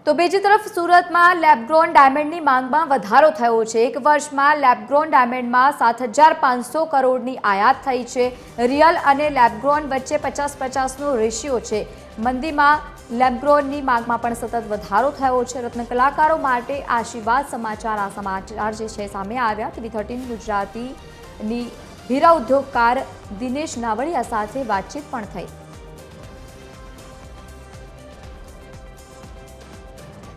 તો બીજી તરફ સુરતમાં લેબગ્રોન ડાયમંડની માંગમાં વધારો થયો છે। એક વર્ષમાં લેબગ્રોન ડાયમંડમાં 7,500 કરોડની આયાત થઈ છે। રિયલ અને લેબગ્રોન વચ્ચે 50-50નો રેશિયો છે। મંદીમાં લેબગ્રોનની માંગમાં પણ સતત વધારો થયો છે। રત્ન કલાકારો માટે આશીર્વાદ સમાચાર। આ સમાચાર જે છે સામે આવ્યા। TV13 ગુજરાતીની હીરા ઉદ્યોગકાર દિનેશ નાવડિયા સાથે વાતચીત પણ થઈ।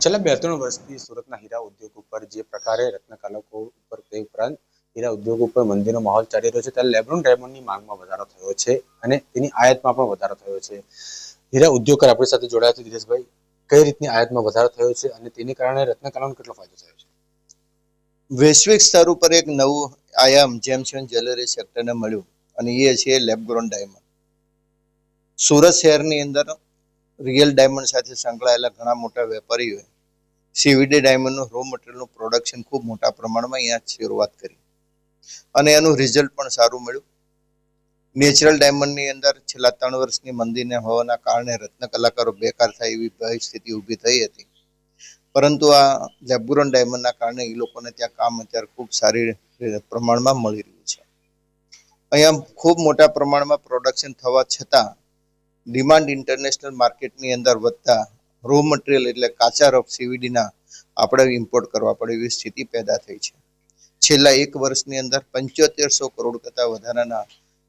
છેલ્લા 2-3 વર્ષથી સુરતના હીરા ઉદ્યોગ ઉપર જે પ્રકારે રત્નકલાકો ઉપર તે ઉપરાંત હીરા ઉદ્યોગ ઉપર મંદીનો માહોલ ચાલી રહ્યો છે, ત્યારે લેબગ્રોન ડાયમંડની માંગમાં વધારો થયો છે અને તેની આયાતમાં પણ વધારો થયો છે। હીરા ઉદ્યોગકાર આપણી સાથે જોડાયા છે દિનેશભાઈ, કઈ રીતની આયાતમાં વધારો થયો છે અને તેની કારણે રત્નકલાઓને કેટલો ફાયદો થયો છે? વૈશ્વિક સ્તર ઉપર એક નવું આયામ જેમ્સ એન્ડ જ્વેલરી સેક્ટરને મળ્યું અને એ છે લેબગ્રોન ડાયમંડ। સુરત શહેરની અંદર રિયલ ડાયમંડ સાથે સંકળાયેલા ઘણા મોટા વેપારીઓએ સીવીડી ડાયમંડનું રો મટીરિયલનું પ્રોડક્શન ખૂબ મોટા પ્રમાણમાં અહીંયા શરૂઆત કરી અને એનું રિઝલ્ટ પણ સારું મળ્યું। નેચરલ ડાયમંડની અંદર છેલ્લા 3 વર્ષની મંદીને હોવાના કારણે રત્ન કલાકારો બેકાર થાય એવી પરિસ્થિતિ ઊભી થઈ હતી, પરંતુ આ લેબગ્રોન ડાયમંડના કારણે એ લોકોને ત્યાં કામ અત્યારે ખૂબ સારી પ્રમાણમાં મળી રહ્યું છે। અહીંયા ખૂબ મોટા પ્રમાણમાં પ્રોડક્શન થવા છતાં ડિમાન્ડ ઇન્ટરનેશનલ માર્કેટની અંદર વધતા રો મટીરિયલ એટલે કાચા રફ સીવીડીના આપણે ઇમ્પોર્ટ કરવા પડે એવી સ્થિતિ પેદા થઈ છે। છેલ્લા 1 વર્ષની અંદર 7500 કરોડ કરતાં વધારાના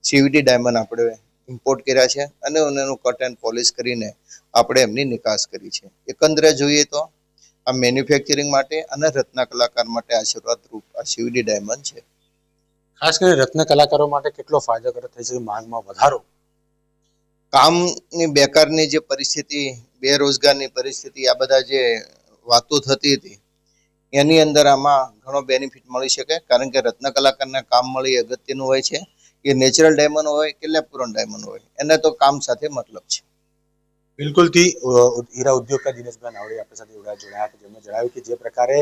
સીવીડી ડાયમંડ આપણે ઇમ્પોર્ટ કર્યા છે અને એનું કટ એન્ડ પોલિશ કરીને આપણે એમની નિકાસ કરી છે। એકંદરે જોઈએ તો આ મેન્યુફેક્ચરિંગ માટે અને રત્ન કલાકાર માટે આશીર્વાદ રૂપ આ સીવીડી ડાયમંડ છે। ખાસ કરીને રત્ન કલાકારો માટે કેટલો ફાયદાકારક થઈ છે માંગમાં વધારો? કામની બેકારની જે પરિસ્થિતિ, બેરોજગારની પરિસ્થિતિ, આ બધા જે વાતો થતી હતી એની અંદર આમાં ઘણો બેનિફિટ મળી શકે, કારણ કે રત્ન કલાકારને કામ મળી અગત્યનું હોય છે। એ નેચરલ ડાયમંડ હોય કે લેબગ્રોન ડાયમંડ હોય, એને તો કામ સાથે મતલબ છે। બિલકુલથી હીરા ઉદ્યોગકાર દિનેશભાઈ નાવડિયા આપણી સાથે જોડાયા, જેમણે જણાવ્યું કે જે પ્રકારે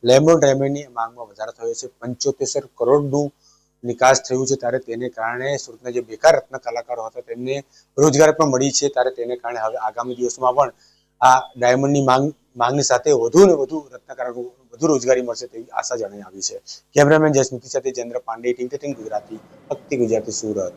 લેબગ્રોન ડાયમંડની માંગમાં વધારો થયો છે, 75 કરોડનું નિકાસ થયું છે, ત્યારે તેને કારણે સુરતના જે બેકાર રત્ન કલાકારો હતા તેમને રોજગાર પણ મળી છે। ત્યારે તેને કારણે હવે આગામી દિવસોમાં પણ આ ડાયમંડની માંગની સાથે વધુ ને વધુ રત્નકલાકારો વધુ રોજગારી મળશે તેવી આશા જણાઈ આવી છે। કેમેરામેન જયસ્મિતિ સાથે જયેન્દ્ર પાંડે, TV13 ગુજરાતી, ભક્તિ ગુજરાતી, સુરત।